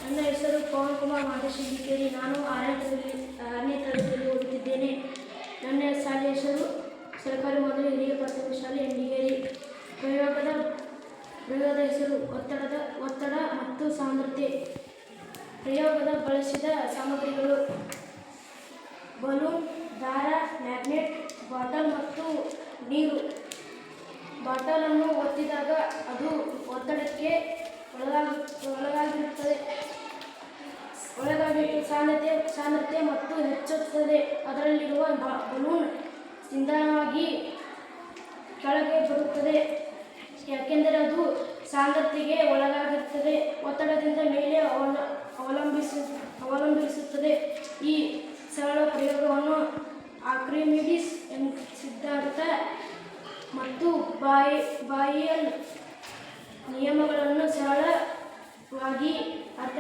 ನನ್ನ ಹೆಸರು ಪವನ್ ಕುಮಾರ್ ಮಾದೇಶಿಕೇರಿ. ನಾನು 6ನೇ ತರಗತಿಯಲ್ಲಿ ಓದುತ್ತಿದ್ದೇನೆ. ನನ್ನ ಶಾಲೆಯ ಹೆಸರು ಸರ್ಕಾರಿ ಮೊದಲು ಹಿರಿಯ ಪ್ರಾಥಮಿಕ ಶಾಲೆ ಎಂಡಿಗೇರಿ. ಪ್ರಯೋಗದ ಹೆಸರು ಒತ್ತಡ ಮತ್ತು ಸಾಂದ್ರತೆ. ಪ್ರಯೋಗದ ಬಳಸಿದ ಸಾಮಗ್ರಿಗಳು: ಬಲೂನ್, ದಾರ, ಮ್ಯಾಗ್ನೆಟ್, ಬಾಟಲ್ ಮತ್ತು ನೀರು. ಬಾಟಲನ್ನು ಒತ್ತಿದಾಗ ಅದು ಒತ್ತಡಕ್ಕೆ ಒಳಗಾಗಿರುತ್ತದೆ. ಸಾಂದ್ರತೆ ಮತ್ತು ಹೆಚ್ಚುತ್ತದೆ. ಅದರಲ್ಲಿರುವ ಬಲೂನ್ ನಿಧಾನವಾಗಿ ಕೆಳಗೆ ಬರುತ್ತದೆ, ಯಾಕೆಂದರೆ ಅದು ಸಾಂದ್ರತೆಗೆ ಒಳಗಾಗಿರುತ್ತದೆ. ಒತ್ತಡದಿಂದ ಮೇಲೆ ಅವಲಂಬಿಸುತ್ತದೆ. ಈ ಸರಳ ಪ್ರಯೋಗವನ್ನು ಆರ್ಕಿಮಿಡೀಸ್ ಸಿದ್ಧಾಂತ ಮತ್ತು ಬಾಯಿಯಲ್ ನಿಯಮಗಳನ್ನು ಸರಳವಾಗಿ ಅರ್ಥ